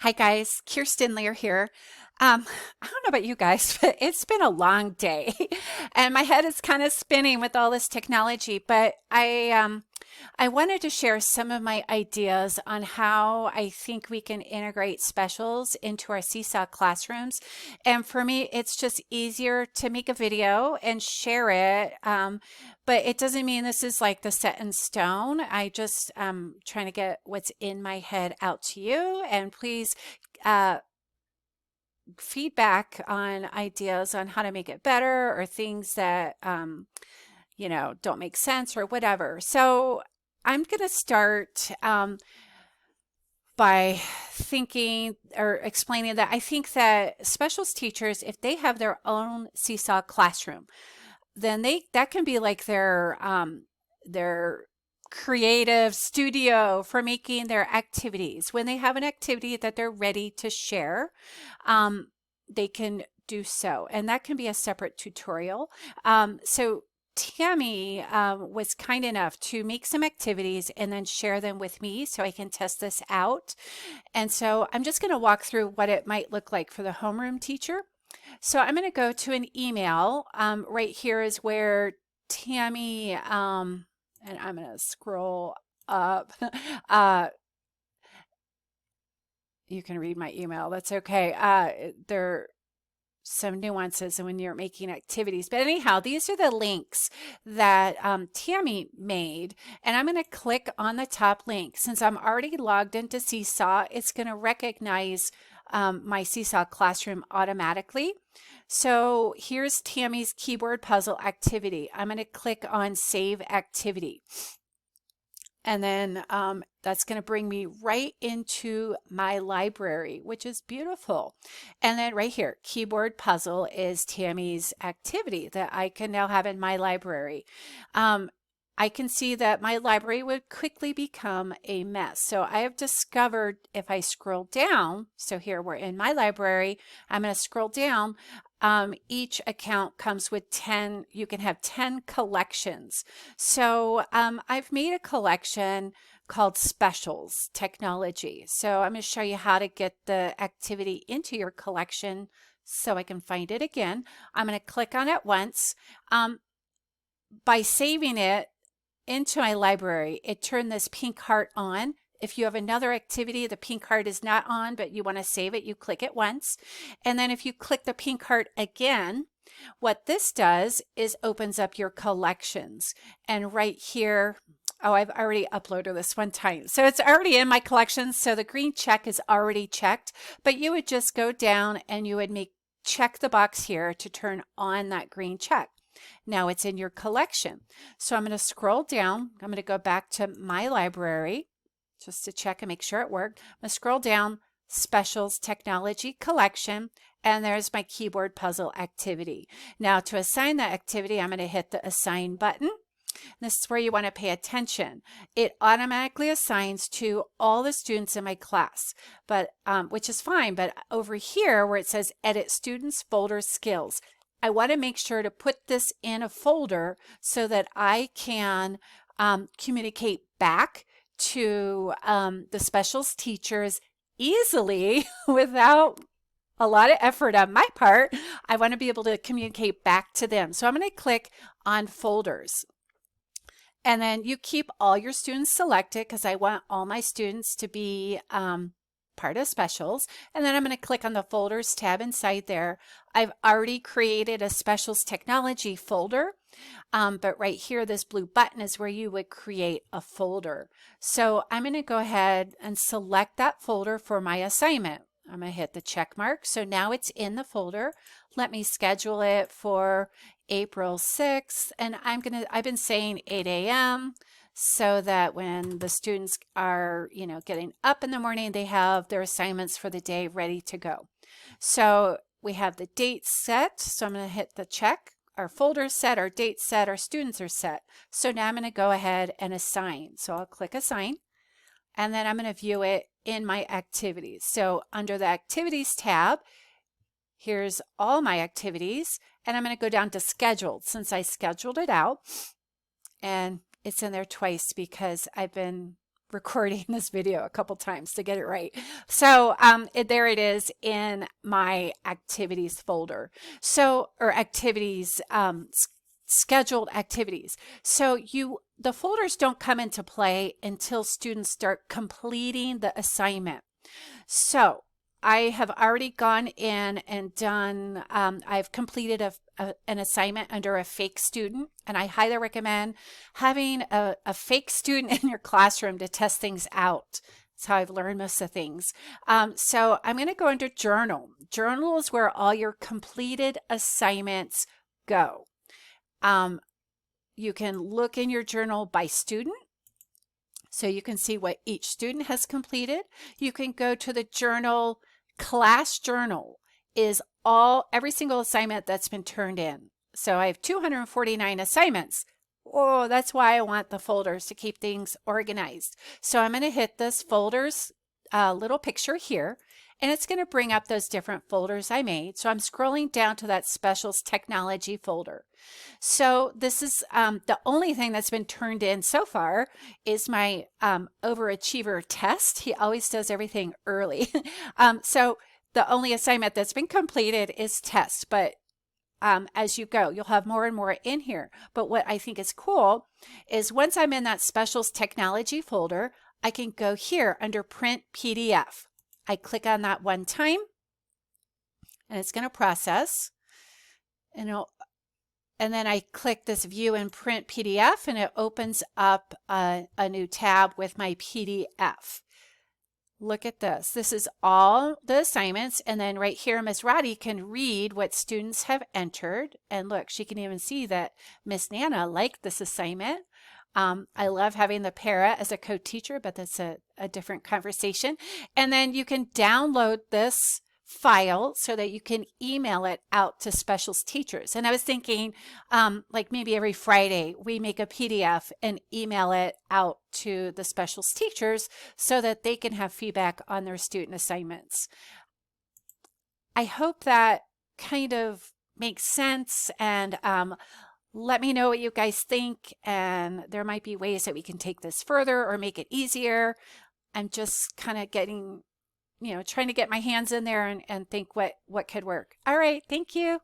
Hi guys, Kirsten Lear here. I don't know about you guys, but it's been a long day and my head is kind of spinning with all this technology, but I wanted to share some of my ideas on how I think we can integrate specials into our SeeSaw classrooms. And for me, it's just easier to make a video and share it. But it doesn't mean this is like the set in stone. I just trying to get what's in my head out to you. And please uh, feedback on ideas on how to make it better or things that don't make sense or whatever. So I'm going to start by thinking or explaining that I think that specials teachers, if they have their own SeeSaw classroom, then that can be like their creative studio for making their activities. When they have an activity that they're ready to share, they can do so, and that can be a separate tutorial. So Tammy was kind enough to make some activities and then share them with me so I can test this out. And so I'm just going to walk through what it might look like for the homeroom teacher. So I'm going to go to an email. Right here is where Tammy, and I'm going to scroll up. You can read my email. That's okay. There are some nuances when you're making activities. But anyhow, these are the links that Tammy made. And I'm going to click on the top link. Since I'm already logged into SeeSaw, it's going to recognize my SeeSaw classroom automatically. So here's Tammy's keyboard puzzle activity. I'm going to click on Save Activity. And then that's going to bring me right into my library, which is beautiful. And then right here, keyboard puzzle is Tammy's activity that I can now have in my library. I can see that my library would quickly become a mess. So I have discovered if I scroll down, so here we're in my library, I'm going to scroll down. Each account comes with 10, you can have 10 collections. So I've made a collection called Specials Technology. So I'm going to show you how to get the activity into your collection so I can find it again. I'm going to click on it once. By saving it into my library, it turned this pink heart on. If you have another activity, the pink heart is not on, but you want to save it, you click it once. And then if you click the pink heart again, what this does is opens up your collections. And right here, oh, I've already uploaded this one time. So it's already in my collections. So the green check is already checked, but you would just go down and you would check the box here to turn on that green check. Now it's in your collection. So I'm going to scroll down. I'm going to go back to my library just to check and make sure it worked. I'm going to scroll down, Specials Technology Collection, and there's my keyboard puzzle activity. Now to assign that activity, I'm going to hit the Assign button. This is where you want to pay attention. It automatically assigns to all the students in my class, but which is fine. But over here where it says Edit Students Folder Skills, I want to make sure to put this in a folder so that I can communicate back to the specials teachers easily without a lot of effort on my part. I want to be able to communicate back to them. So I'm going to click on Folders. And then you keep all your students selected because I want all my students to be part of specials. And then I'm going to click on the Folders tab inside there. I've already created a Specials Technology folder, but right here, this blue button is where you would create a folder. So I'm going to go ahead and select that folder for my assignment. I'm going to hit the check mark. So now it's in the folder. Let me schedule it for April 6th. And I've been saying 8 a.m. so that when the students are, getting up in the morning, they have their assignments for the day ready to go. So we have the date set. So I'm going to hit the check. Our folder is set, our date set, our students are set. So now I'm going to go ahead and assign. So I'll click Assign, and then I'm going to view it in my activities. So under the Activities tab, here's all my activities, and I'm going to go down to Scheduled since I scheduled it out. And it's in there twice because I've been recording this video a couple times to get it right. So there it is in my activities folder. So, or activities, scheduled activities. So the folders don't come into play until students start completing the assignment. So I have already gone in and done, I've completed an assignment under a fake student, and I highly recommend having a fake student in your classroom to test things out. That's how I've learned most of the things. So I'm going to go under journal. Journal is where all your completed assignments go. You can look in your journal by student, so you can see what each student has completed. You can go to the journal. Class journal is every single assignment that's been turned in. So I have 249 assignments. Oh, that's why I want the folders to keep things organized. So I'm going to hit this folders little picture here, and it's going to bring up those different folders I made. So I'm scrolling down to that specials technology folder. So this is the only thing that's been turned in so far is my overachiever test. He always does everything early. So the only assignment that's been completed is test, but as you go, you'll have more and more in here. But what I think is cool is once I'm in that specials technology folder, I can go here under print PDF. I click on that one time, and it's going to process, and then I click this view and print PDF, and it opens up a new tab with my PDF. Look at this. This is all the assignments, and then right here, Ms. Roddy can read what students have entered, and look, she can even see that Miss Nana liked this assignment. I love having the para as a co-teacher, but that's a different conversation. And then you can download this file so that you can email it out to specials teachers. And I was thinking like maybe every Friday we make a PDF and email it out to the specials teachers so that they can have feedback on their student assignments. I hope that kind of makes sense, and let me know what you guys think, and there might be ways that we can take this further or make it easier. I'm just kind of getting, trying to get my hands in there and think what could work. All right, thank you.